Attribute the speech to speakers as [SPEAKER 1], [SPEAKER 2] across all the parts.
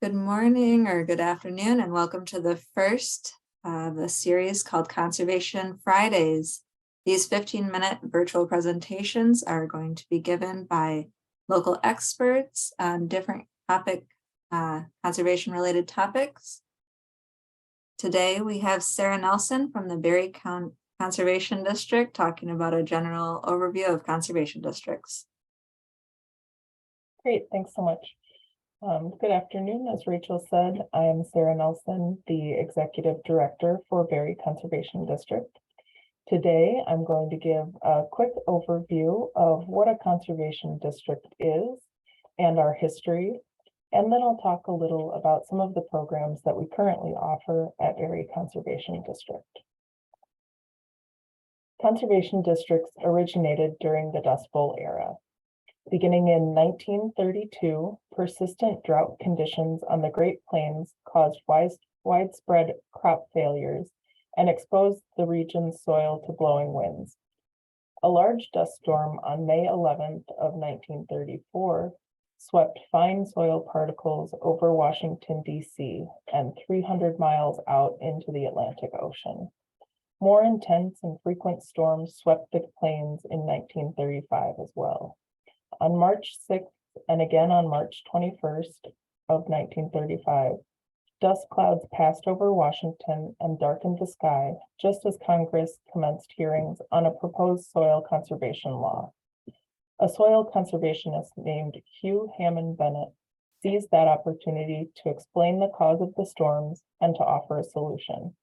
[SPEAKER 1] Good morning or good afternoon, and welcome to the first of the series called Conservation Fridays. These 15-minute virtual presentations are going to be given by local experts on different conservation-related topics. Today, we have Sarah Nelson from the Berry Conservation District talking about a general overview of conservation districts.
[SPEAKER 2] Great, thanks so much. Good afternoon. As Rachel said, I am Sarah Nelson, the Executive Director for Berry Conservation District. Today, I'm going to give a quick overview of what a conservation district is and our history, and then I'll talk a little about some of the programs that we currently offer at Berry Conservation District. Conservation districts originated during the Dust Bowl era. Beginning in 1932, persistent drought conditions on the Great Plains caused widespread crop failures and exposed the region's soil to blowing winds. A large dust storm on May 11th of 1934 swept fine soil particles over Washington, D.C. and 300 miles out into the Atlantic Ocean. More intense and frequent storms swept the plains in 1935 as well. On March 6th and again on March 21st of 1935, dust clouds passed over Washington and darkened the sky just as Congress commenced hearings on a proposed soil conservation law. A soil conservationist named Hugh Hammond Bennett seized that opportunity to explain the cause of the storms and to offer a solution.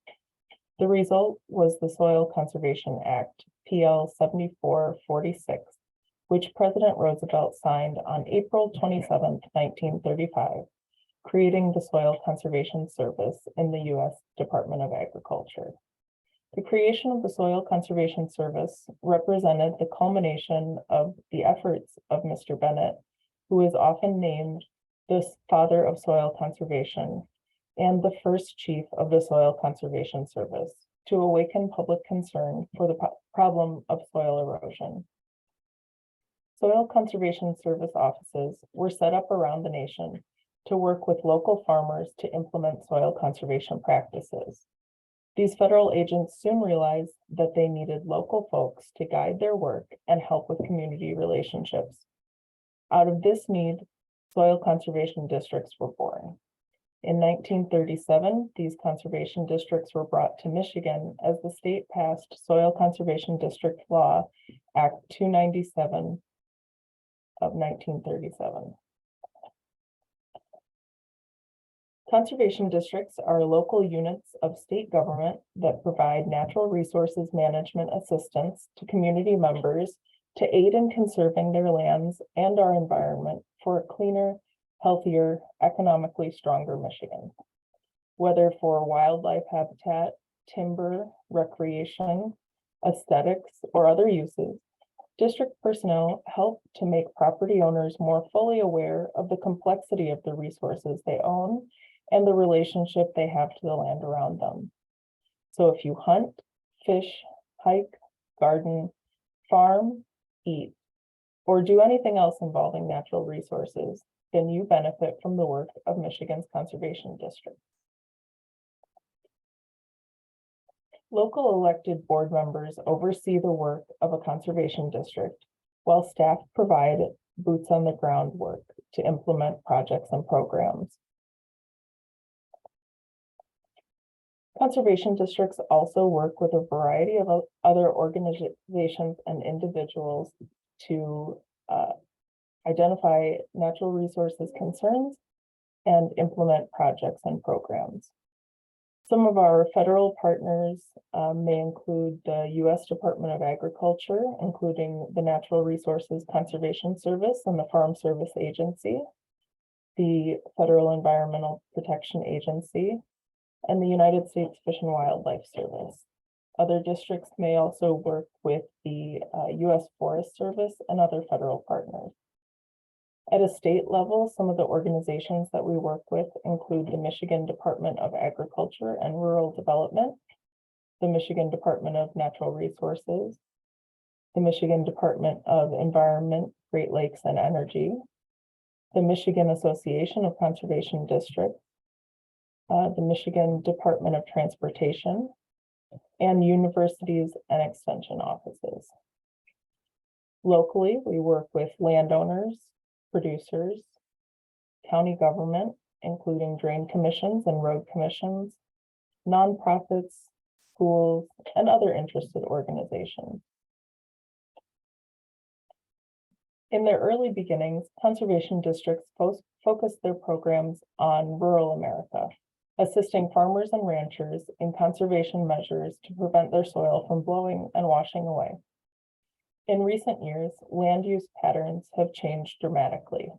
[SPEAKER 2] The result was the Soil Conservation Act, PL 7446, which President Roosevelt signed on April 27, 1935, creating the Soil Conservation Service in the U.S. Department of Agriculture. The creation of the Soil Conservation Service represented the culmination of the efforts of Mr. Bennett, who is often named the father of soil conservation and the first chief of the Soil Conservation Service, to awaken public concern for the problem of soil erosion. Soil Conservation Service offices were set up around the nation to work with local farmers to implement soil conservation practices. These federal agents soon realized that they needed local folks to guide their work and help with community relationships. Out of this need, soil conservation districts were born. In 1937, these conservation districts were brought to Michigan as the state passed Soil Conservation District Law, Act 297 of 1937. Conservation districts are local units of state government that provide natural resources management assistance to community members to aid in conserving their lands and our environment for a cleaner, healthier, economically stronger Michigan. Whether for wildlife habitat, timber, recreation, aesthetics, or other uses, district personnel help to make property owners more fully aware of the complexity of the resources they own and the relationship they have to the land around them. So if you hunt, fish, hike, garden, farm, eat, or do anything else involving natural resources, then you benefit from the work of Michigan's conservation districts. Local elected board members oversee the work of a conservation district, while staff provide boots on the ground work to implement projects and programs. Conservation districts also work with a variety of other organizations and individuals to identify natural resources concerns and implement projects and programs. Some of our federal partners may include the U.S. Department of Agriculture, including the Natural Resources Conservation Service and the Farm Service Agency, the Federal Environmental Protection Agency, and the United States Fish and Wildlife Service. Other districts may also work with the U.S. Forest Service and other federal partners. At a state level, some of the organizations that we work with include the Michigan Department of Agriculture and Rural Development, the Michigan Department of Natural Resources, the Michigan Department of Environment, Great Lakes and Energy, the Michigan Association of Conservation Districts, the Michigan Department of Transportation, and universities and extension offices. Locally, we work with landowners, producers, county government, including drain commissions and road commissions, nonprofits, schools, and other interested organizations. In their early beginnings, conservation districts focused their programs on rural America, assisting farmers and ranchers in conservation measures to prevent their soil from blowing and washing away. In recent years, land use patterns have changed dramatically.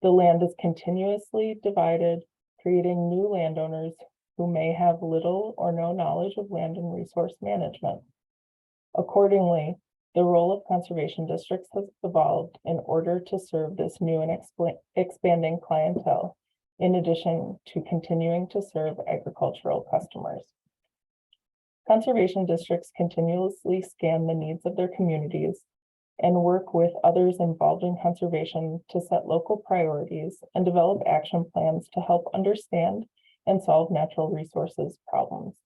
[SPEAKER 2] The land is continuously divided, creating new landowners who may have little or no knowledge of land and resource management. Accordingly, the role of conservation districts has evolved in order to serve this new and expanding clientele, in addition to continuing to serve agricultural customers. Conservation districts continuously scan the needs of their communities and work with others involved in conservation to set local priorities and develop action plans to help understand and solve natural resources problems.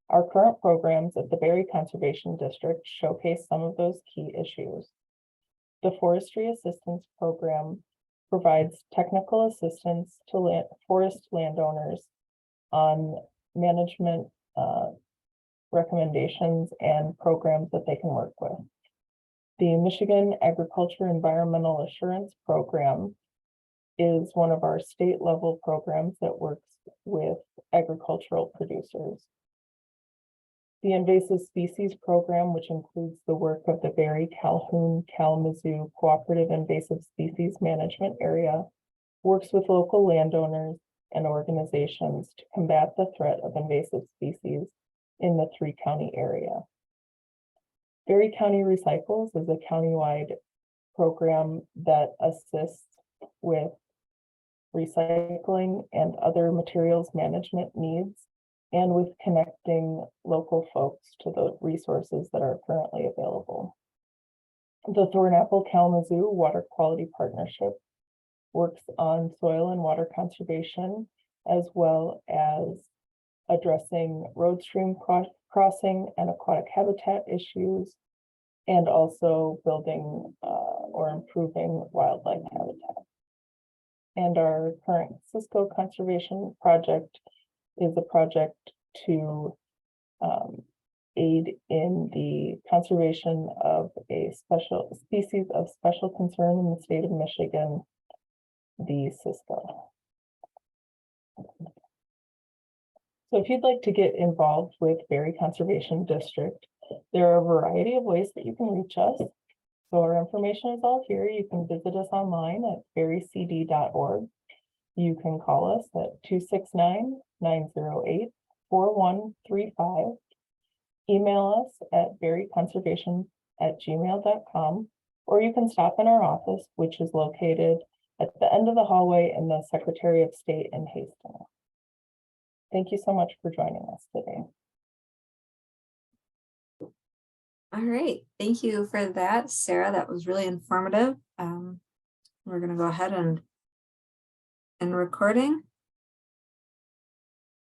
[SPEAKER 2] Our current programs at the Berry Conservation District showcase some of those key issues. The Forestry Assistance Program provides technical assistance to forest landowners on management recommendations and programs that they can work with. The Michigan Agriculture Environmental Assurance Program is one of our state level programs that works with agricultural producers. The Invasive Species Program, which includes the work of the Berry, Calhoun, Kalamazoo Cooperative Invasive Species Management Area, works with local landowners and organizations to combat the threat of invasive species in the 3-county area. Berry County Recycles is a countywide program that assists with recycling and other materials management needs, and with connecting local folks to the resources that are currently available. The Thornapple Kalamazoo Water Quality Partnership works on soil and water conservation, as well as addressing road stream crossing and aquatic habitat issues, and also building or improving wildlife habitat. And our current Cisco Conservation Project is a project to aid in the conservation of a special species of special concern in the state of Michigan, the Cisco. So if you'd like to get involved with Berry Conservation District, there are a variety of ways that you can reach us. So our information is all here. You can visit us online at berrycd.org. You can call us at 269-908-4135. Email us at berryconservation@gmail.com, or you can stop in our office, which is located at the end of the hallway in the Secretary of State in Hastings. Thank you so much for joining us today.
[SPEAKER 1] All right, thank you for that, Sarah. That was really informative. We're going to go ahead and recording.